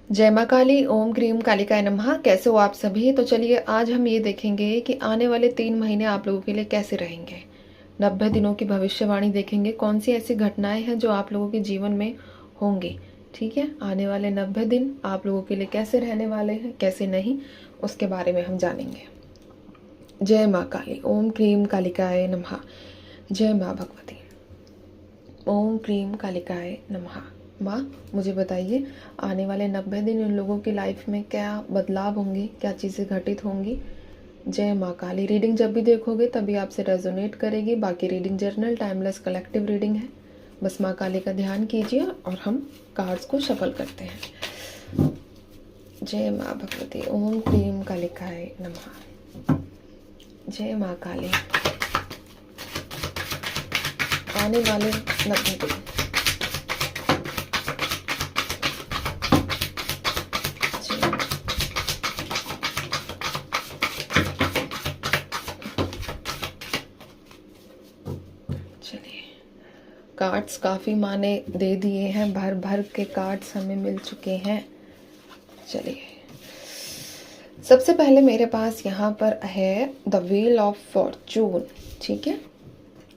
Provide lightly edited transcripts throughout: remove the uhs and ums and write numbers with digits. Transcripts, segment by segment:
जय माँ काली। ओम क्रीम कालिकाय नमः। कैसे हो आप सभी? तो चलिए आज हम ये देखेंगे कि आने वाले 3 महीने आप लोगों के लिए कैसे रहेंगे। 90 दिनों की भविष्यवाणी देखेंगे, कौन सी ऐसी घटनाएं हैं जो आप लोगों के जीवन में होंगी। ठीक है, आने वाले 90 दिन आप लोगों के लिए कैसे रहने वाले हैं, कैसे नहीं, उसके बारे में हम जानेंगे। जय माँ काली। ओम क्रीम कालिकाय नमः। जय माँ भगवती। ओम क्रीम कालिकाय नमः। माँ, मुझे बताइए आने वाले 90 दिन उन लोगों की लाइफ में क्या बदलाव होंगे, क्या चीज़ें घटित होंगी। जय माँ काली। रीडिंग जब भी देखोगे तभी आपसे रेजोनेट करेगी। बाकी reading journal timeless collective reading है। बस माँ काली का ध्यान कीजिए और हम कार्ड्स को शफल करते हैं। जय माँ भगवती। ओम क्रीम कालिकाय नमः। जय माँ काली। आने वाले 90 दिन। चलिए, कार्ड्स काफ़ी माने दे दिए हैं, भर भर के कार्ड्स हमें मिल चुके हैं। चलिए, सबसे पहले मेरे पास यहाँ पर है द व्हील ऑफ फॉर्चून। ठीक है,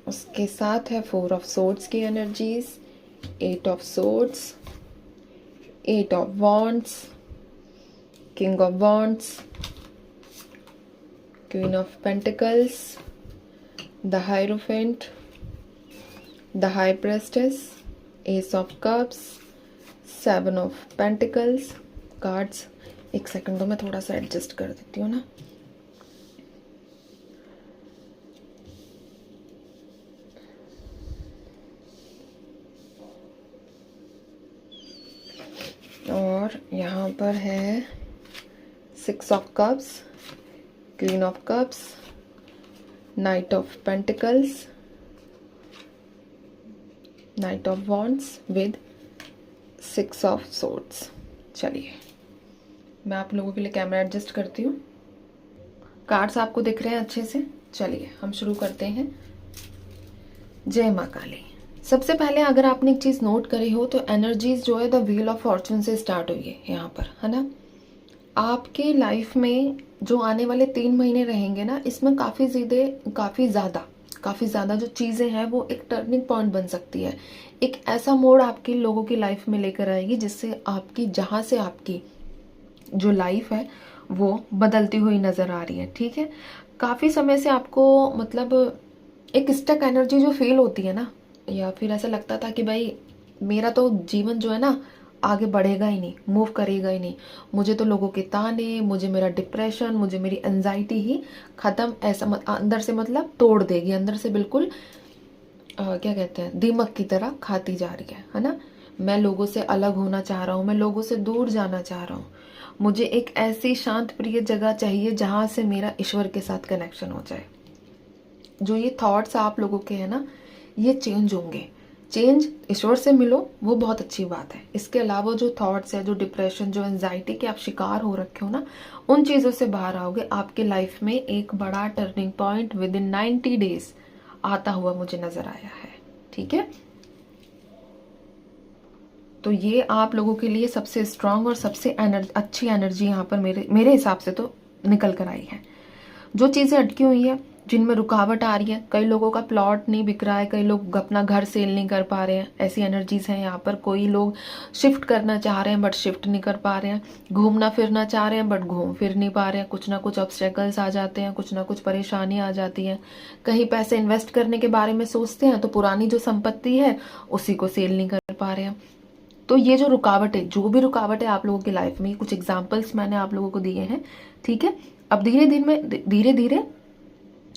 उसके साथ है 4 ऑफ सोर्ड्स की energies, 8 of swords, 8 of wands, king of wands, queen of pentacles, the hierophant, the high प्रेस्टेस, S of cups, 7 of pentacles. Cards एक सेकंड दो, मैं थोड़ा सा एडजस्ट कर देती हूँ ना। और यहाँ पर है 6 of cups, queen of cups, night of pentacles, night of wands with 6 of swords. चलिए, मैं आप लोगों के लिए कैमरा एडजस्ट करती हूँ। कार्ड्स आपको दिख रहे हैं अच्छे से? चलिए हम शुरू करते हैं। जय माँ काली। सबसे पहले अगर आपने एक चीज़ नोट करी हो तो एनर्जीज जो है द व्हील ऑफ फॉर्चून से स्टार्ट हुई है यहाँ पर, है ना। आपके लाइफ में जो आने वाले 3 महीने रहेंगे ना, इसमें काफ़ी ज़्यादा जो चीज़ें हैं वो एक टर्निंग पॉइंट बन सकती है। एक ऐसा मोड़ आपकी लोगों की लाइफ में लेकर आएगी जिससे आपकी, जहाँ से आपकी जो लाइफ है वो बदलती हुई नज़र आ रही है। ठीक है, काफ़ी समय से आपको मतलब एक स्टक एनर्जी जो फील होती है ना, या फिर ऐसा लगता था कि भाई मेरा तो जीवन जो है ना आगे बढ़ेगा ही नहीं, मूव करेगा ही नहीं, मुझे तो लोगों के ताने, मुझे मेरा डिप्रेशन, मुझे मेरी एंजाइटी ही ख़त्म, ऐसा अंदर से मतलब तोड़ देगी, अंदर से बिल्कुल क्या कहते हैं, दीमक की तरह खाती जा रही है ना। मैं लोगों से अलग होना चाह रहा हूँ, मैं लोगों से दूर जाना चाह रहा हूँ, मुझे एक ऐसी शांत प्रिय जगह चाहिए जहाँ से मेरा ईश्वर के साथ कनेक्शन हो जाए। जो ये थॉट्स आप लोगों के हैं ना, ये चेंज होंगे। चेंज ईश्वर से मिलो वो बहुत अच्छी बात है। इसके अलावा जो थॉट्स है, जो डिप्रेशन, जो एंजाइटी के आप शिकार हो रखे हो ना, उन चीज़ों से बाहर आओगे। आपके लाइफ में एक बड़ा turning point with in 90 days आता हुआ मुझे नजर आया है। ठीक है, तो ये आप लोगों के लिए सबसे स्ट्रांग और सबसे अच्छी एनर्जी यहाँ पर मेरे हिसाब से तो निकल कर आई है। जो चीज़ें अटकी हुई है, जिनमें रुकावट आ रही है, कई लोगों का प्लॉट नहीं बिक रहा है, कई लोग अपना घर सेल नहीं कर पा रहे हैं, ऐसी एनर्जीज हैं यहाँ पर। कोई लोग शिफ्ट करना चाह रहे हैं बट शिफ्ट नहीं कर पा रहे हैं, घूमना फिरना चाह रहे हैं बट घूम फिर नहीं पा रहे हैं, कुछ ना कुछ ऑब्स्टेकल्स आ जाते हैं, कुछ ना कुछ परेशानी आ जाती है। कहीं पैसे इन्वेस्ट करने के बारे में सोचते हैं तो पुरानी जो संपत्ति है उसी को सेल नहीं कर पा रहे हैं। तो ये जो रुकावट है, जो भी रुकावट है आप लोगों की लाइफ में, कुछ एग्जाम्पल्स मैंने आप लोगों को दिए हैं। ठीक है, अब धीरे धीरे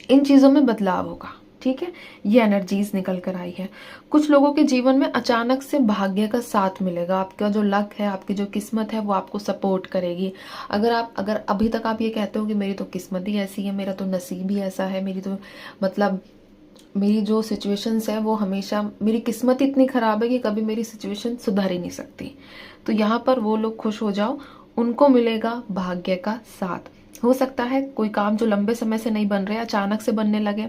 इन चीज़ों में बदलाव होगा। ठीक है, ये एनर्जीज निकल कर आई है। कुछ लोगों के जीवन में अचानक से भाग्य का साथ मिलेगा। आपका जो लक है, आपकी जो किस्मत है वो आपको सपोर्ट करेगी। अगर अभी तक आप ये कहते हो कि मेरी तो किस्मत ही ऐसी है, मेरा तो नसीब ही ऐसा है, मेरी तो मतलब मेरी जो सिचुएशंस है वो हमेशा, मेरी किस्मत इतनी ख़राब है कि कभी मेरी सिचुएशन सुधर ही नहीं सकती, तो यहाँ पर वो लोग खुश हो जाओ, उनको मिलेगा भाग्य का साथ। हो सकता है कोई काम जो लंबे समय से नहीं बन रहे अचानक से बनने लगे।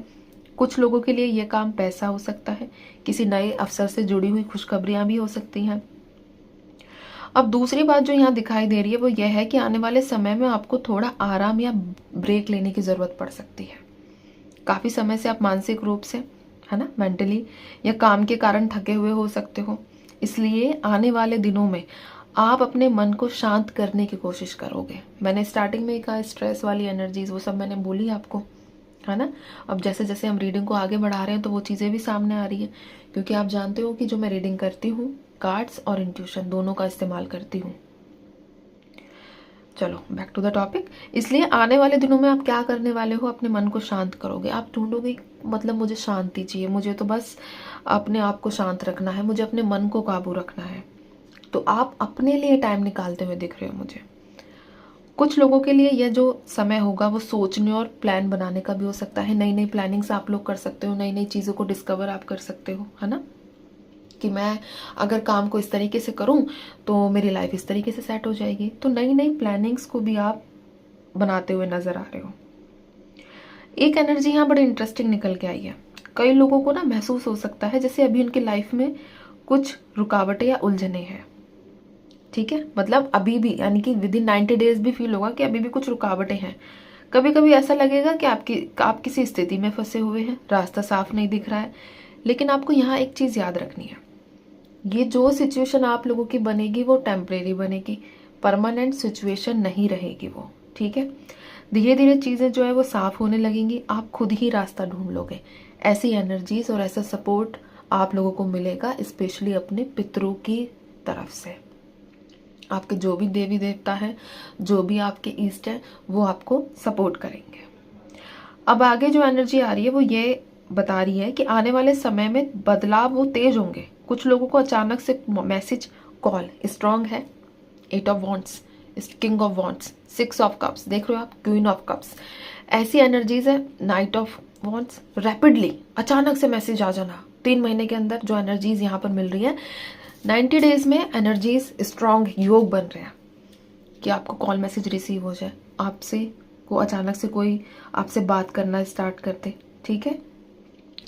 कुछ लोगों के लिए ये काम पैसा हो सकता है, किसी नए अवसर से जुड़ी हुई खुशखबरियां भी हो सकती हैं। अब दूसरी बात जो यहाँ दिखाई दे रही है वो यह है कि आने वाले समय में आपको थोड़ा आराम या ब्रेक लेने की ज़रूरत पड़ सकती है। काफ़ी समय से आप मानसिक रूप से, है ना, मेंटली या काम के कारण थके हुए हो सकते हो। इसलिए आने वाले दिनों में आप अपने मन को शांत करने की कोशिश करोगे। मैंने स्टार्टिंग में ही कहा, स्ट्रेस वाली एनर्जीज वो सब मैंने बोली आपको, है ना। अब जैसे जैसे हम रीडिंग को आगे बढ़ा रहे हैं तो वो चीज़ें भी सामने आ रही है, क्योंकि आप जानते हो कि जो मैं रीडिंग करती हूँ कार्ड्स और इंट्यूशन दोनों का इस्तेमाल करती हूँ। चलो बैक टू द टॉपिक। इसलिए आने वाले दिनों में आप क्या करने वाले हो, अपने मन को शांत करोगे। आप ढूंढोगे मतलब मुझे शांति चाहिए, मुझे तो बस अपने आप को शांत रखना है, मुझे अपने मन को काबू रखना है। तो आप अपने लिए टाइम निकालते हुए दिख रहे हो मुझे। कुछ लोगों के लिए यह जो समय होगा वो सोचने और प्लान बनाने का भी हो सकता है। नई नई प्लानिंग्स आप लोग कर सकते हो, नई नई चीज़ों को डिस्कवर आप कर सकते हो, है ना, कि मैं अगर काम को इस तरीके से करूं तो मेरी लाइफ इस तरीके से सेट हो जाएगी। तो नई नई प्लानिंग्स को भी आप बनाते हुए नजर आ रहे हो। एक एनर्जी यहाँ बड़ी इंटरेस्टिंग निकल के आई है। कई लोगों को ना महसूस हो सकता है जैसे अभी उनकी लाइफ में कुछ रुकावटें या उलझने हैं। ठीक है, मतलब अभी भी, यानी कि विद इन 90 डेज भी फील होगा कि अभी भी कुछ रुकावटें हैं। कभी कभी ऐसा लगेगा कि आप किसी स्थिति में फंसे हुए हैं, रास्ता साफ नहीं दिख रहा है। लेकिन आपको यहाँ एक चीज़ याद रखनी है, ये जो सिचुएशन आप लोगों की बनेगी वो टेम्परेरी बनेगी, परमानेंट सिचुएशन नहीं रहेगी वो। ठीक है, धीरे धीरे चीज़ें जो है वो साफ होने लगेंगी, आप खुद ही रास्ता ढूंढ लोगे। ऐसी एनर्जीज और ऐसा सपोर्ट आप लोगों को मिलेगा, स्पेशली अपने पितरों की तरफ से। आपके जो भी देवी देवता हैं, जो भी आपके ईस्ट हैं, वो आपको सपोर्ट करेंगे। अब आगे जो एनर्जी आ रही है वो ये बता रही है कि आने वाले समय में बदलाव वो तेज होंगे। कुछ लोगों को अचानक से मैसेज, कॉल स्ट्रांग है। 8 of wants, king of wants, 6 of cups, देख रहे हो आप, क्वीन ऑफ कप्स, ऐसी एनर्जीज है। नाइट ऑफ वॉन्ट्स, रैपिडली अचानक से मैसेज आ जाना। 3 महीने के अंदर जो एनर्जीज यहाँ पर मिल रही है, 90 डेज में एनर्जीज स्ट्रांग योग बन रहे हैं कि आपको कॉल मैसेज रिसीव हो जाए, आपसे को अचानक से कोई आपसे बात करना स्टार्ट कर दे। ठीक है,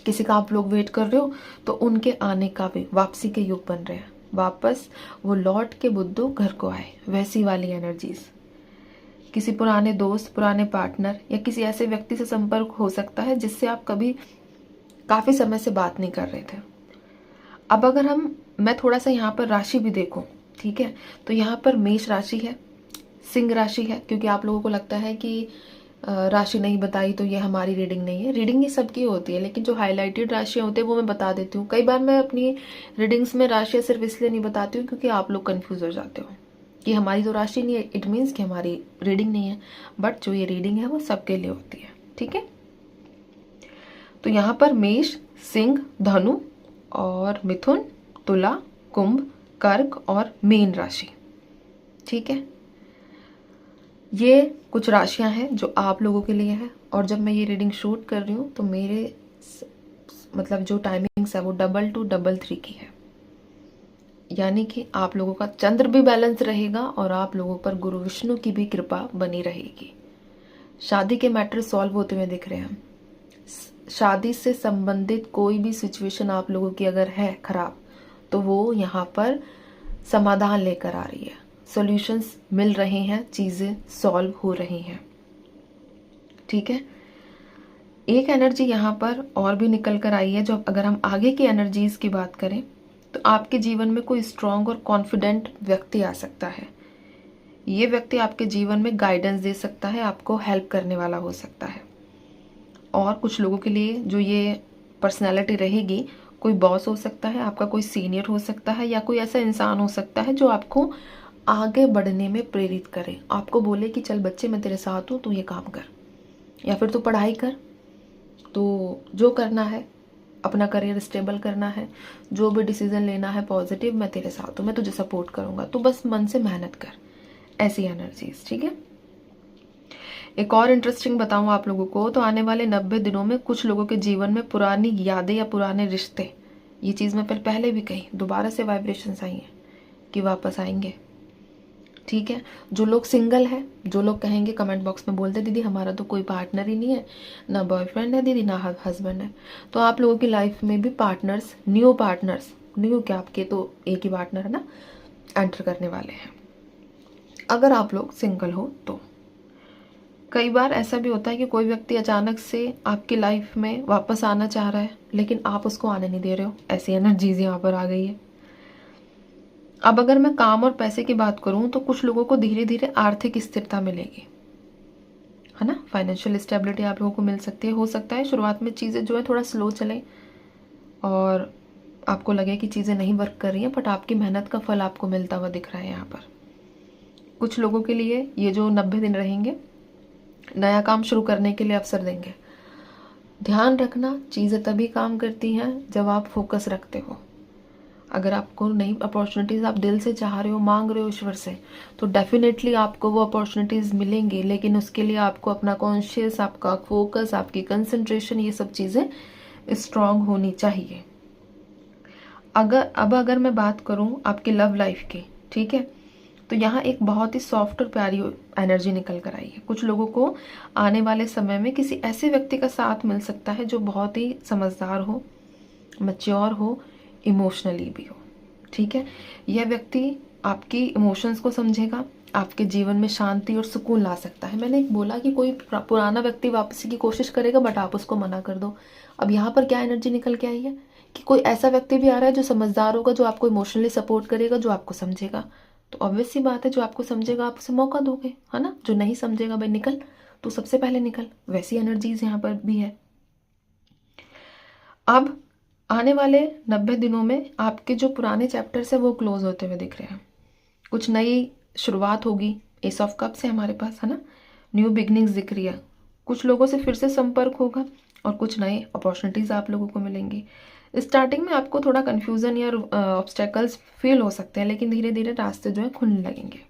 किसी का आप लोग वेट कर रहे हो तो उनके आने का भी, वापसी के योग बन रहे हैं। वापस वो लौट के बुद्धू घर को आए, वैसी वाली एनर्जीज। किसी पुराने दोस्त, पुराने पार्टनर या किसी ऐसे व्यक्ति से संपर्क हो सकता है जिससे आप कभी काफी समय से बात नहीं कर रहे थे। अब अगर मैं थोड़ा सा यहाँ पर राशि भी देखूं, ठीक है, तो यहाँ पर मेष राशि है, सिंह राशि है, क्योंकि आप लोगों को लगता है कि राशि नहीं बताई तो ये हमारी रीडिंग नहीं है। रीडिंग ये सबकी होती है, लेकिन जो हाईलाइटेड राशियाँ होती है वो मैं बता देती हूँ। कई बार मैं अपनी रीडिंग्स में राशियाँ सिर्फ इसलिए नहीं बताती हूँ क्योंकि आप लोग कंफ्यूज हो जाते हो कि हमारी तो राशि नहीं है, इट मीन्स कि हमारी रीडिंग नहीं है। बट जो ये रीडिंग है वो सबके लिए होती है। ठीक है, तो यहाँ पर मेष, सिंह, धनु और मिथुन, तुला, कुंभ, कर्क और मीन राशि। ठीक है, ये कुछ राशियां हैं जो आप लोगों के लिए है। और जब मैं ये रीडिंग शूट कर रही हूँ तो मेरे मतलब जो टाइमिंग्स है वो 2 to 3 की है, यानी कि आप लोगों का चंद्र भी बैलेंस रहेगा और आप लोगों पर गुरु विष्णु की भी कृपा बनी रहेगी। शादी के मैटर सॉल्व होते हुए दिख रहे हैं। शादी से संबंधित कोई भी सिचुएशन आप लोगों की अगर है खराब, तो वो यहाँ पर समाधान लेकर आ रही है, सॉल्यूशंस मिल रहे हैं, चीजें सॉल्व हो रही हैं। ठीक है, एक एनर्जी यहाँ पर और भी निकल कर आई है। जो अगर हम आगे की एनर्जीज की बात करें तो आपके जीवन में कोई स्ट्रांग और कॉन्फिडेंट व्यक्ति आ सकता है। ये व्यक्ति आपके जीवन में गाइडेंस दे सकता है, आपको हेल्प करने वाला हो सकता है। और कुछ लोगों के लिए जो ये पर्सनैलिटी रहेगी, कोई बॉस हो सकता है, आपका कोई सीनियर हो सकता है, या कोई ऐसा इंसान हो सकता है जो आपको आगे बढ़ने में प्रेरित करे, आपको बोले कि चल बच्चे मैं तेरे साथ हूँ, तू ये काम कर, या फिर तू पढ़ाई कर, तो जो करना है, अपना करियर स्टेबल करना है, जो भी डिसीजन लेना है पॉजिटिव, मैं तेरे साथ हूँ, मैं तुझे सपोर्ट करूँगा, तू बस मन से मेहनत कर। ऐसी एनर्जीज। ठीक है, एक और इंटरेस्टिंग बताऊँ आप लोगों को, तो आने वाले 90 दिनों में कुछ लोगों के जीवन में पुरानी यादें या पुराने रिश्ते, ये चीज़ मैं पहले भी कही, दोबारा से वाइब्रेशंस आई हैं कि वापस आएंगे। ठीक है, जो लोग सिंगल है, जो लोग कहेंगे कमेंट बॉक्स में बोलते दीदी हमारा तो कोई पार्टनर ही नहीं है, ना बॉयफ्रेंड है दीदी, ना हस्बैंड है, तो आप लोगों की लाइफ में भी पार्टनर्स, न्यू क्या, आपके तो एक ही पार्टनर है ना, एंटर करने वाले हैं। अगर आप लोग सिंगल हो तो कई बार ऐसा भी होता है कि कोई व्यक्ति अचानक से आपकी लाइफ में वापस आना चाह रहा है, लेकिन आप उसको आने नहीं दे रहे हो। ऐसी एनर्जीज यहाँ पर आ गई है। अब अगर मैं काम और पैसे की बात करूं तो कुछ लोगों को धीरे धीरे आर्थिक स्थिरता मिलेगी, है ना। फाइनेंशियल स्टेबिलिटी आप लोगों को मिल सकती है। हो सकता है शुरुआत में चीज़ें जो है थोड़ा स्लो चलें और आपको लगे कि चीज़ें नहीं वर्क कर रही हैं, बट आपकी मेहनत का फल आपको मिलता हुआ दिख रहा है यहाँ पर। कुछ लोगों के लिए ये जो 90 दिन रहेंगे नया काम शुरू करने के लिए अवसर देंगे। ध्यान रखना, चीज़ें तभी काम करती हैं जब आप फोकस रखते हो। अगर आपको नई अपॉर्चुनिटीज़ आप दिल से चाह रहे हो, मांग रहे हो ईश्वर से, तो डेफिनेटली आपको वो अपॉर्चुनिटीज़ मिलेंगी। लेकिन उसके लिए आपको अपना कॉन्शियस, आपका फोकस, आपकी कंसंट्रेशन, ये सब चीज़ें स्ट्रांग होनी चाहिए। अगर मैं बात करूं आपकी लव लाइफ की, ठीक है, तो यहाँ एक बहुत ही सॉफ्ट और प्यारी एनर्जी निकल कर आई है। कुछ लोगों को आने वाले समय में किसी ऐसे व्यक्ति का साथ मिल सकता है जो बहुत ही समझदार हो, मैच्योर हो, इमोशनली भी हो, ठीक है। यह व्यक्ति आपकी इमोशंस को समझेगा, आपके जीवन में शांति और सुकून ला सकता है। मैंने एक बोला कि कोई पुराना व्यक्ति वापसी की कोशिश करेगा, बट आप उसको मना कर दो। अब यहाँ पर क्या एनर्जी निकल के आई है कि कोई ऐसा व्यक्ति भी आ रहा है जो समझदार होगा, जो आपको इमोशनली सपोर्ट करेगा, जो आपको समझेगा। तो ऑब्वियस सी बात है, जो आपको समझेगा आप उसे मौका दोगे, है ना। जो नहीं समझेगा, भाई निकल, तो सबसे पहले निकल। वैसी एनर्जीज यहाँ पर भी है। अब आने वाले 90 दिनों में आपके जो पुराने चैप्टर्स है वो क्लोज होते हुए दिख रहे हैं। कुछ नई शुरुआत होगी। एस ऑफ कप्स है हमारे पास, है ना। न्यू बिगनिंग्स दिख रही है। कुछ लोगों से फिर से संपर्क होगा और कुछ नए अपॉर्चुनिटीज आप लोगों को मिलेंगी। स्टार्टिंग में आपको थोड़ा कंफ्यूजन या ऑब्स्टेकल्स फील हो सकते हैं, लेकिन धीरे धीरे रास्ते जो है खुलने लगेंगे।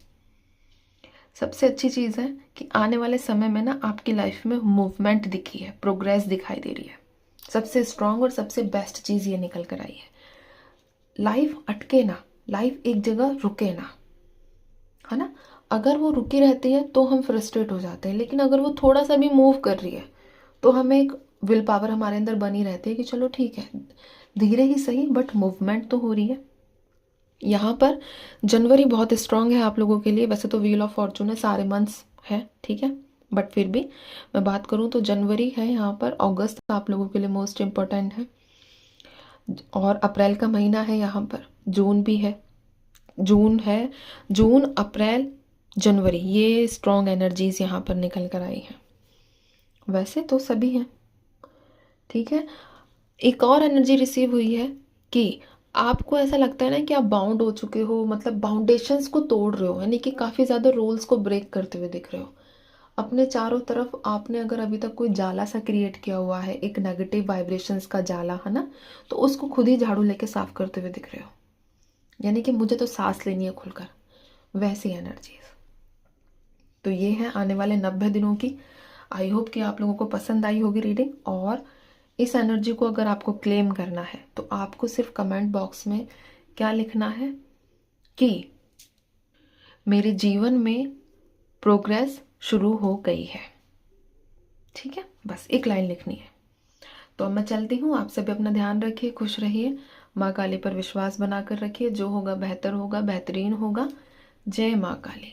सबसे अच्छी चीज़ है कि आने वाले समय में ना आपकी लाइफ में मूवमेंट दिखी है, प्रोग्रेस दिखाई दे रही है। सबसे स्ट्रांग और सबसे बेस्ट चीज़ ये निकल कर आई है। लाइफ अटके ना, लाइफ एक जगह रुके ना, है ना। अगर वो रुकी रहती है तो हम फ्रस्ट्रेट हो जाते हैं, लेकिन अगर वो थोड़ा सा भी मूव कर रही है तो हमें एक विल पावर हमारे अंदर बनी रहती है कि चलो ठीक है, धीरे ही सही बट मूवमेंट तो हो रही है। यहाँ पर जनवरी बहुत स्ट्रांग है आप लोगों के लिए। वैसे तो व्हील ऑफ फॉर्चून है, सारे मंथ्स है, ठीक है, बट फिर भी मैं बात करूँ तो जनवरी है यहाँ पर। अगस्त आप लोगों के लिए मोस्ट इम्पोर्टेंट है, और अप्रैल का महीना है यहाँ पर। जून भी है, जून है, जून, अप्रैल, जनवरी, ये स्ट्रॉन्ग एनर्जीज यहाँ पर निकल कर आई हैं। वैसे तो सभी हैं, ठीक है। एक और एनर्जी रिसीव हुई है कि आपको ऐसा लगता है ना कि आप बाउंड हो चुके हो, मतलब बाउंडेशंस को तोड़ रहे हो, यानी कि काफ़ी ज़्यादा रोल्स को ब्रेक करते हुए दिख रहे हो। अपने चारों तरफ आपने अगर अभी तक कोई जाला सा क्रिएट किया हुआ है, एक नेगेटिव वाइब्रेशंस का जाला, है ना, तो उसको खुद ही झाड़ू लेके साफ करते हुए दिख रहे हो। यानी कि मुझे तो सांस लेनी है खुलकर, वैसी एनर्जीज। तो ये है आने वाले 90 दिनों की। आई होप कि आप लोगों को पसंद आई होगी रीडिंग। और इस एनर्जी को अगर आपको क्लेम करना है तो आपको सिर्फ कमेंट बॉक्स में क्या लिखना है कि मेरे जीवन में प्रोग्रेस शुरू हो गई है, ठीक है, बस एक लाइन लिखनी है। तो अब मैं चलती हूँ। आप सभी अपना ध्यान रखिए, खुश रहिए, माँ काली पर विश्वास बनाकर रखिए। जो होगा बेहतर होगा, बेहतरीन होगा। जय माँ काली।